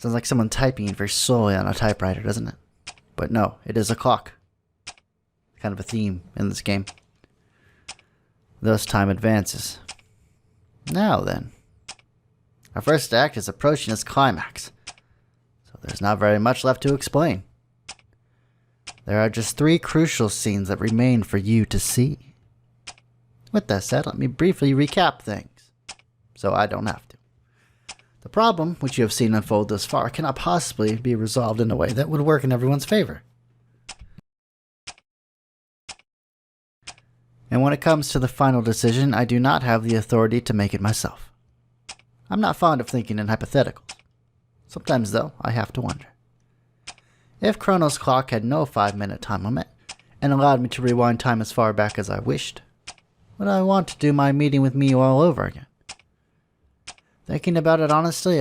Sounds like someone typing very slowly on a typewriter, doesn't it? But no, it is a clock. Kind of a theme in this game. Thus time advances. Now then. Our first act is approaching its climax. So there's not very much left to explain. There are just 3 crucial scenes that remain for you to see. With that said, let me briefly recap things, so I don't have to. The problem, which you have seen unfold thus far, cannot possibly be resolved in a way that would work in everyone's favor. And when it comes to the final decision, I do not have the authority to make it myself. I'm not fond of thinking in hypotheticals. Sometimes, though, I have to wonder. If Chrono's clock had no 5-minute time limit, and allowed me to rewind time as far back as I wished, would I want to do my meeting with me all over again? Thinking about it honestly,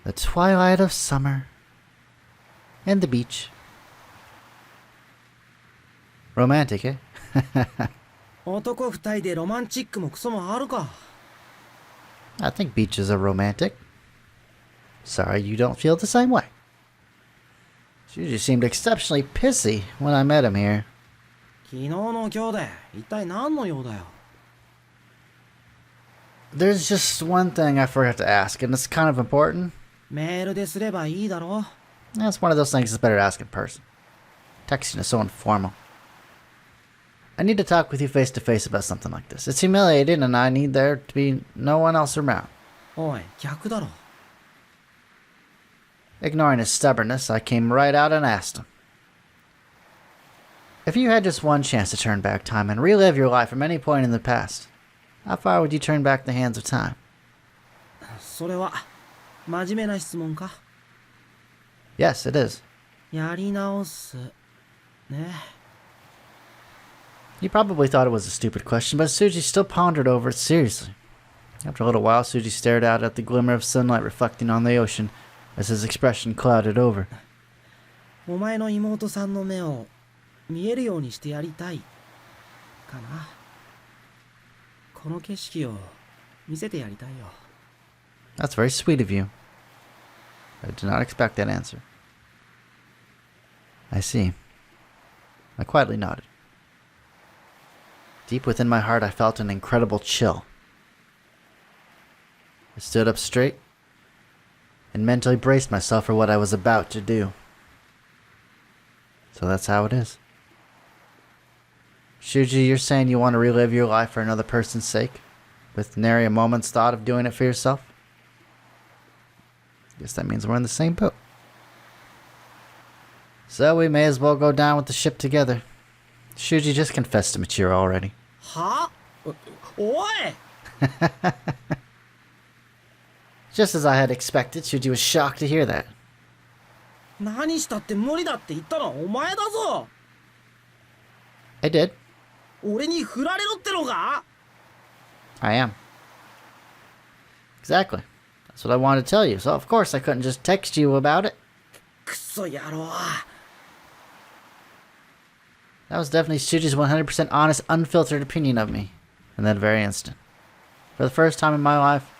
The twilight of summer, and the beach. Romantic, eh? 男二人でロマンチックもクソもあるか。 I think beaches are romantic. Sorry you don't feel the same way. Shuuji seemed exceptionally pissy when I met him here. 昨日の今日で一体何の用だよ。 There's just one thing I forgot to ask, and it's kind of important. メールですればいいだろ。 That's one of those things that's better to ask in person. Texting is so informal. I need to talk with you face to face about something like this. It's humiliating, and I need there to be no one else around. おい、逆だろ。 Ignoring his stubbornness, I came right out and asked him. If you had just one chance to turn back time and relive your life from any point in the past, how far would you turn back the hands of time? それは真面目な質問か。 Yes, it is. やり直す。ね。 You probably thought it was a stupid question, but Shuuji still pondered over it seriously. After a little while, Shuuji stared out at the glimmer of sunlight reflecting on the ocean as his expression clouded over. お前の妹さんの目を見えるようにしてやりたいかな。この景色を見せてやりたいよ。 That's very sweet of you. I did not expect that answer. I see. I quietly nodded. Deep within my heart, I felt an incredible chill. I stood up straight and mentally braced myself for what I was about to do. So that's how it is. Shuuji, you're saying you want to relive your life for another person's sake, with nary a moment's thought of doing it for yourself? Guess that means we're in the same boat. So we may as well go down with the ship together. Shuuji just confessed to Michiru already. は？おい! Just as I had expected, Shuuji was shocked to hear that. 何したって無理だって言ったのはお前だぞ。 I did. 俺に振られろってのか？ I am. Exactly. That's what I wanted to tell you, so of course I couldn't just text you about it. クソ野郎。 That was definitely Shuuji's 100% honest, unfiltered opinion of me in that very instant. For the first time in my life,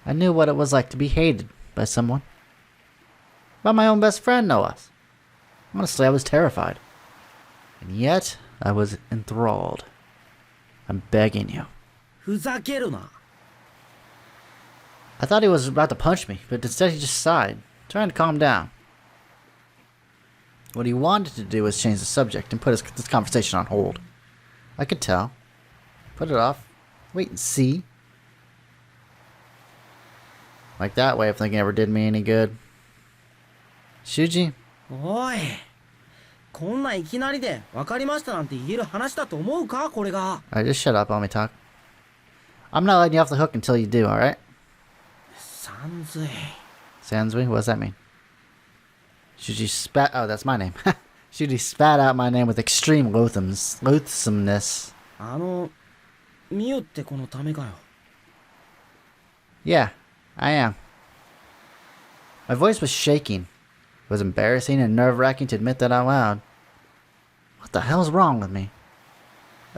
I knew what it was like to be hated by someone. By my own best friend, no less. Honestly, I was terrified. And yet, I was enthralled. I'm begging you. ふざけるな。 I thought he was about to punch me, but instead he just sighed, trying to calm down. What he wanted to do was change the subject and put this conversation on hold. I could tell. Put it off. Wait and see. Like that way of thinking ever did me any good. Shuuji? おい。こんないきなりで分かりましたなんて言える話だと思うかこれが。 Alright, just shut up, let me talk. I'm not letting you off the hook until you do, alright? さんずい。 Sansui? What does that mean? Shuuji spat... Oh, that's my name. Shuuji spat out my name with extreme loathsomeness. ミユってこのためかよ。 Yeah, I am. My voice was shaking. It was embarrassing and nerve-wracking to admit that out loud. What the hell's wrong with me?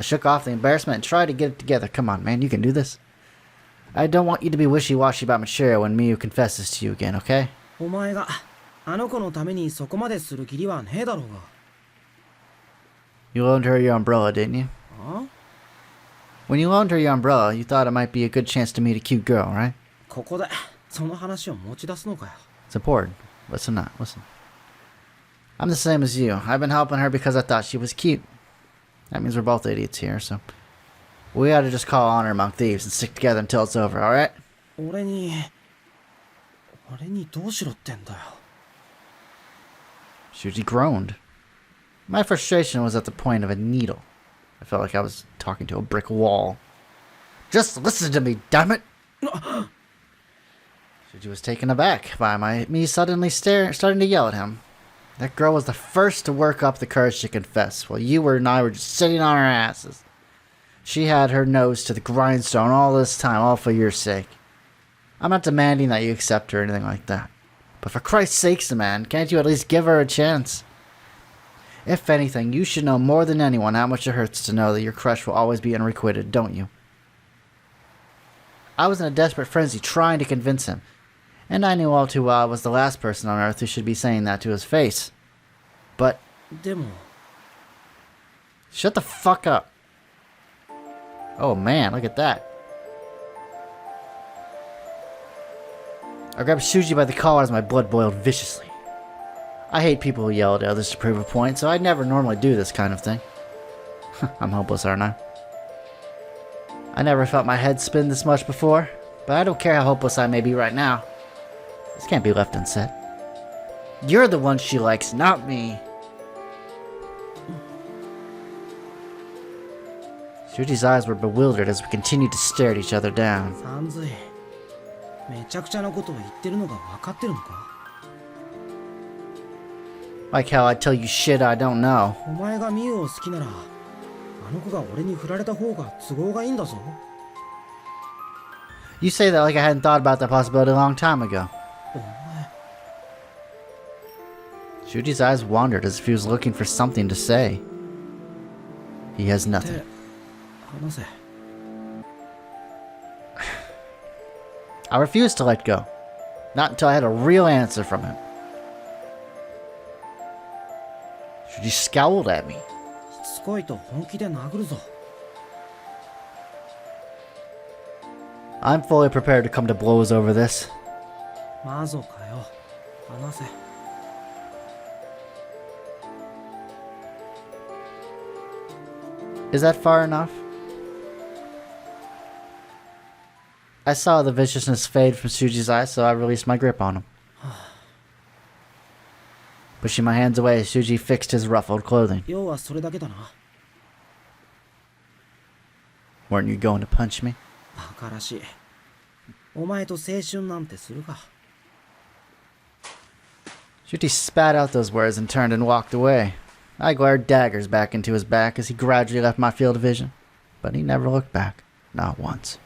I shook off the embarrassment and tried to get it together. Come on, man, you can do this. I don't want you to be wishy-washy about Michiru when Miyu confesses to you again, okay? お前があの子のためにそこまでする義理はねえだろうが。You loaned her your umbrella, didn't you? Huh? When you loaned her your umbrella, you thought it might be a good chance to meet a cute girl, right? ここでその話を持ち出すのかよ。It's important. Listen up, listen. I'm the same as you. I've been helping her because I thought she was cute. That means we're both idiots here, so... We ought to just call honor among thieves and stick together until it's over, alright? 俺にどうしろってんだよ。Shuuji groaned. My frustration was at the point of a needle. I felt like I was talking to a brick wall. Just listen to me, damn it! Shuuji was taken aback by me suddenly starting to yell at him. That girl was the first to work up the courage to confess, while you and I were just sitting on our asses. She had her nose to the grindstone all this time, all for your sake. I'm not demanding that you accept her or anything like that. But for Christ's sakes, man, can't you at least give her a chance? If anything, you should know more than anyone how much it hurts to know that your crush will always be unrequited, don't you? I was in a desperate frenzy trying to convince him, and I knew all too well I was the last person on earth who should be saying that to his face. But... でも Shut the fuck up. Oh man, look at that. I grabbed Shuuji by the collar as my blood boiled viciously. I hate people who yell at others to prove a point, so I'd never normally do this kind of thing. I'm hopeless, aren't I? I never felt my head spin this much before, but I don't care how hopeless I may be right now. This can't be left unsaid. You're the one she likes, not me. Shuuji's eyes were bewildered as we continued to stare at each other down. さんずい。めちゃくちゃなことを言ってるのが分かってるのか？ Like how I tell you shit I don't know. お前がミユを好きなら、あの子が俺に振られた方が都合がいいんだぞ。You say that like I hadn't thought about that possibility a long time ago. お前。Shuuji's eyes wandered as if he was looking for something to say. He has nothing. 話せ。I refused to let go. Not until I had a real answer from him. Shuuji scowled at me. しつこいと本気で殴るぞ。I'm fully prepared to come to blows over this. マゾかよ。話せ。Is that far enough? I saw the viciousness fade from Shuuji's eyes, so I released my grip on him. Pushing my hands away, Shuuji fixed his ruffled clothing. 要はそれだけだな。 Weren't you going to punch me? バカらしい。お前と青春なんてするか。Shuuji spat out those words and turned and walked away. I glared daggers back into his back as he gradually left my field of vision, but he never looked back, not once.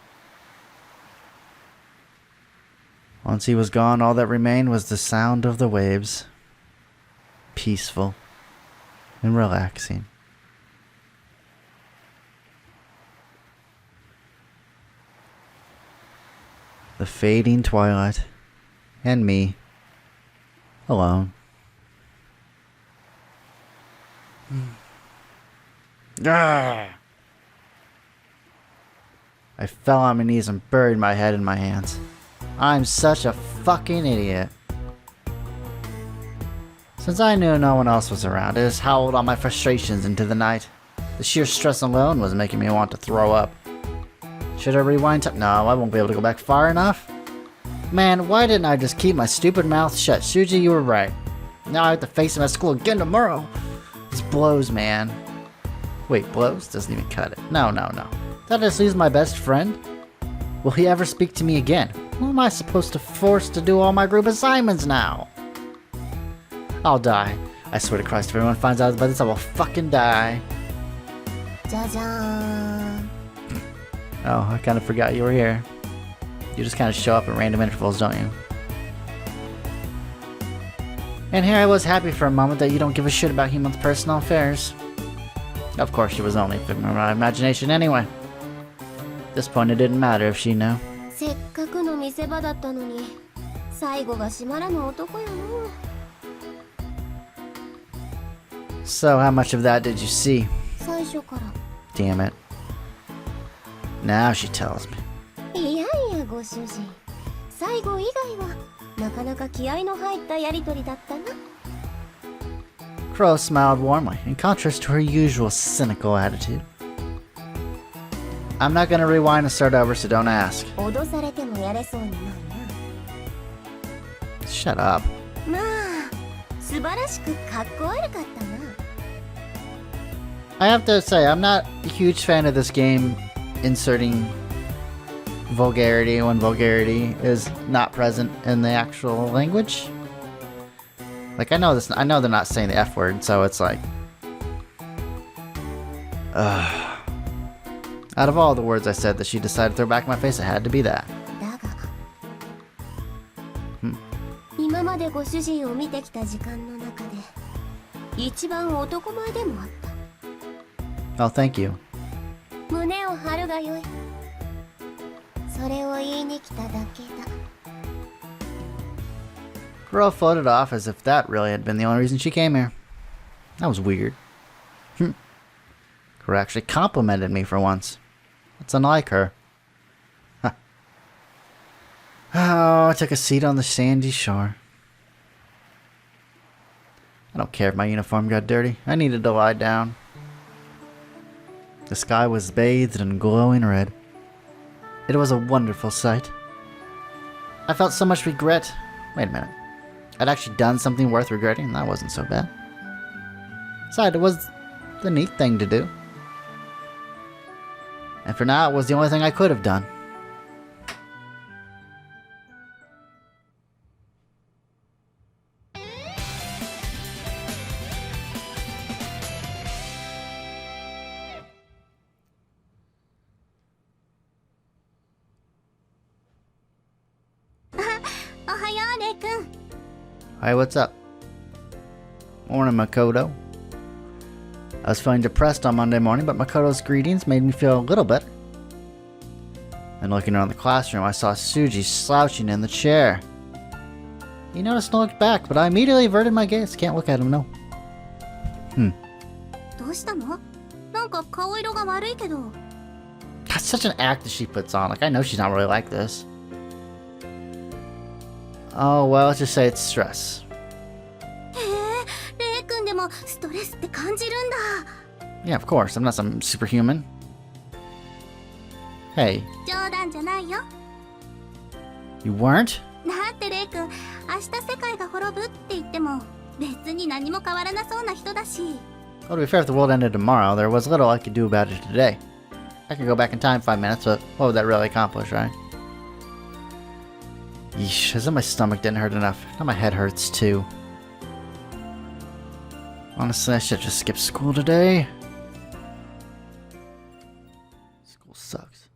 Once he was gone, all that remained was the sound of the waves. Peaceful and relaxing. The fading twilight, and me, alone. I fell on my knees and buried my head in my hands. I'm such a fucking idiot. Since I knew no one else was around, I just howled all my frustrations into the night. The sheer stress alone was making me want to throw up. Should I rewind time? No, I won't be able to go back far enough. Man, why didn't I just keep my stupid mouth shut? Shuuji, you were right. Now I have to face him at school again tomorrow. This blows, man. Wait, blows? Doesn't even cut it. No. Did I just lose my best friend? Will he ever speak to me again? Who am I supposed to force to do all my group assignments now? I'll die. I swear to Christ, if anyone finds out about this, I will fucking die. Oh, I kind of forgot you were here. You just kind of show up at random intervals, don't you? And here I was happy for a moment that you don't give a shit about humans' personal affairs. Of course, she was only a figment of my imagination anyway. At this point, it didn't matter if she knew. せっかくの見せ場だったのに最後が閉まらぬ男やの。 So, how much of that did you see? 最初から。 Damn it. Now she tells me. いやいやご主人、最後以外はなかなか気合の入ったやりとりだったな。 Crow smiled warmly, in contrast to her usual cynical attitude. I'm not gonna rewind and start over, so don't ask. 脅されてもやれそうにないな。 Shut up. まあ素晴らしくかっこ悪かったな。 I have to say, I'm not a huge fan of this game inserting vulgarity when vulgarity is not present in the actual language. Like, I know they're not saying the F word, so it's like... Out of all the words I said that she decided to throw back in my face, it had to be that. だが、今までご主人を見てきた時間の中で一番男前でもあった。 Oh, thank you. 胸を張るがよい。それを言いに来ただけだ。 Girl floated off as if that really had been the only reason she came here. That was weird. Girl actually complimented me for once. That's unlike her. Huh. Oh, I took a seat on the sandy shore. I don't care if my uniform got dirty. I needed to lie down. The sky was bathed in glowing red. It was a wonderful sight. I felt so much regret. Wait a minute. I'd actually done something worth regretting, and that wasn't so bad. Besides, it was the neat thing to do. And for now, it was the only thing I could have done. Hey, what's up? Morning, Makoto. I was feeling depressed on Monday morning, but Makoto's greetings made me feel a little better. And looking around the classroom, I saw Shuuji slouching in the chair. He noticed and looked back, but I immediately averted my gaze. Can't look at him, no. どうしたの？なんか顔色が悪いけど。 That's such an act that she puts on. Like, I know she's not really like this. Oh, well, let's just say it's stress. へえ、レイ君でもストレスって感じるんだ。 Yeah, of course. I'm not some superhuman. Hey. 冗談じゃないよ。 You weren't? だってレイ君、明日世界が滅ぶって言っても別に何も変わらなそうな人だし。 Well, to be fair, if the world ended tomorrow, there was little I could do about it today. I could go back in time 5 minutes, but what would that really accomplish, right? Yeesh, as if my stomach didn't hurt enough. Now my head hurts too. Honestly, I should just skip school today. School sucks.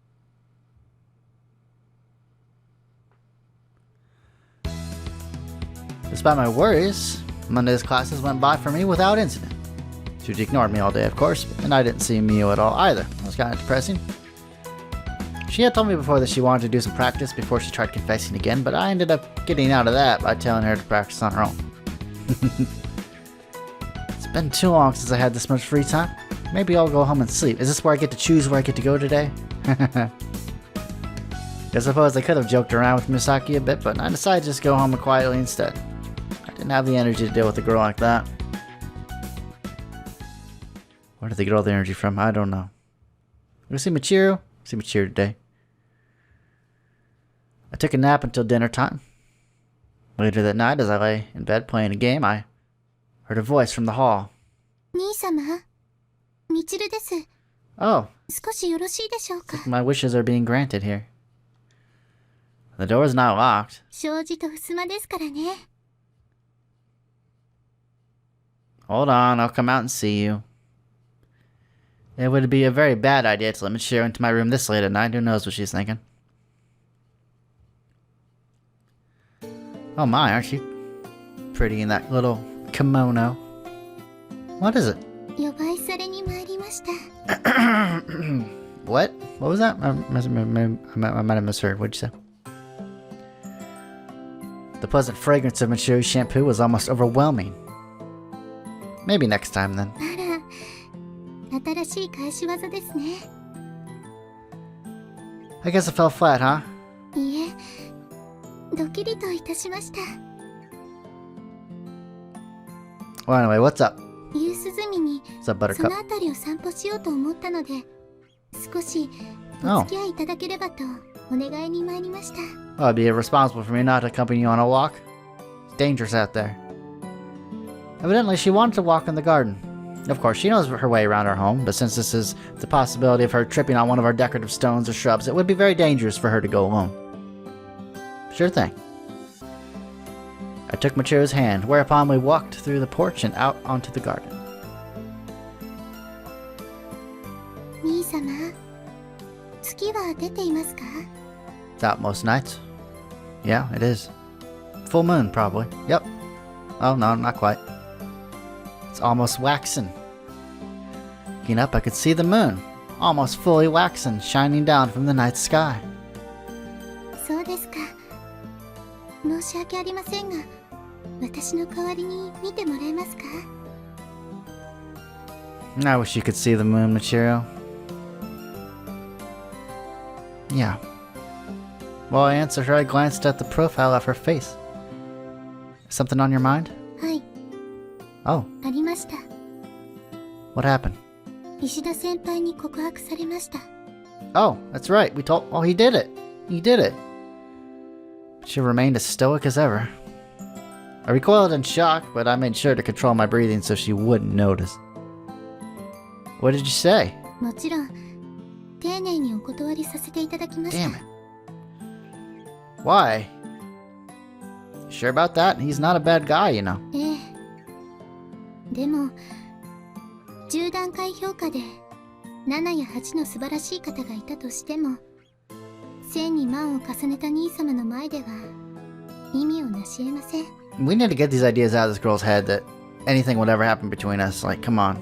Despite my worries, Monday's classes went by for me without incident. Shuuji ignored me all day, of course, and I didn't see Miu at all either. It was kind of depressing. She had told me before that she wanted to do some practice before she tried confessing again, but I ended up getting out of that by telling her to practice on her own. It's been too long since I had this much free time. Maybe I'll go home and sleep. Is this where I get to choose where I get to go today? I suppose I could have joked around with Misaki a bit, but I decided to just go home quietly instead. I didn't have the energy to deal with a girl like that. Where did they get all the energy from? I don't know. We'll see Michiru. See Michiru today. I took a nap until dinner time. Later that night, as I lay in bed playing a game, I heard a voice from the hall. 兄様、みちるです。 Oh, 少しよろしいでしょうか。 my wishes are being granted here. The door is not locked. 障子と襖ですからね。 Hold on, I'll come out and see you. It would be a very bad idea to let Michiru into my room this late at night. Who knows what she's thinking? Oh my, aren't you pretty in that little kimono? What is it? 呼ばいされに参りまました。 What? What was that? I might have misheard. What'd you say? The pleasant fragrance of Michiru's shampoo was almost overwhelming. Maybe next time then. あら、新しい返し技ですね。 I guess it fell flat, huh? いえ、ドキリといたしました。 Well, anyway, what's up? 夕涼みに What's up, その Buttercup? 辺りを散歩しようと思ったので、少しお付き合いいただければとお願いに参りました。 Well, it'd be irresponsible for me not to accompany you on a walk. It's dangerous out there. Evidently, she wanted to walk in the garden. Of course, she knows her way around our home, but since this is the possibility of her tripping on one of our decorative stones or shrubs, it would be very dangerous for her to go alone. Sure thing. I took Michiru's hand, whereupon we walked through the porch and out onto the garden. 兄様、月は出ていますか？ It's out most nights. Yeah, it is. Full moon, probably. Yep. Oh, no, not quite. It's almost waxing. Looking up, I could see the moon, almost fully waxing, shining down from the night sky. そうですか。申し訳ありませんが、私の代わりに見てもらえますか？ I wish you could see the moon, Michiru. Yeah. While I answered her, I glanced at the profile of her face. Something on your mind? はい、 Oh, ありました。 what happened? 石田先輩に告白されました。 Oh, that's right. We told. Oh, he did it. He did it. She remained as stoic as ever. I recoiled in shock, but I made sure to control my breathing so she wouldn't notice. What did you say? もちろん、丁寧にお断りさせていただきました。 Damn it. Why? You sure about that? He's not a bad guy, you know. ええ。でも、10段階評価で7や8の素晴らしい方がいたとしても、1000に万を重ねた兄様の前では意味をなし得ません。 We need to get these ideas out of this girl's head that anything would ever happen between us. Like, come on.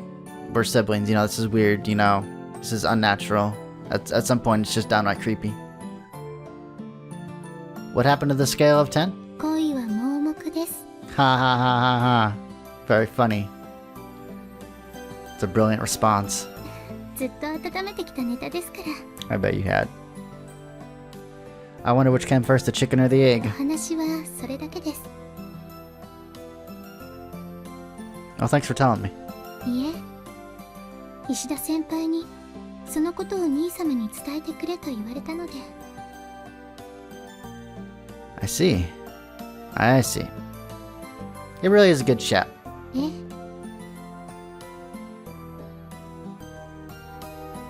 We're siblings, you know, this is weird, you know. This is unnatural. At some point, it's just downright creepy. What happened to the scale of 10? 恋は盲目です。 Ha ha ha ha ha. Very funny. It's a brilliant response. ずっと温めてきたネタですから。 I bet you had. I wonder which came first, the chicken or the お egg. 話はそれだけです。 Oh, thanks for telling me. いえ、石田先輩にそのことを兄様に伝えてくれと言われたので。 I see. I see. It really is a good chat. え、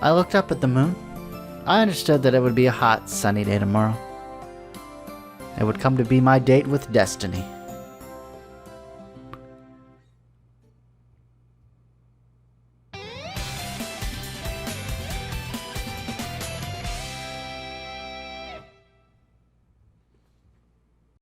I looked up at the moon. I understood that it would be a hot, sunny day tomorrow. It would come to be my date with destiny.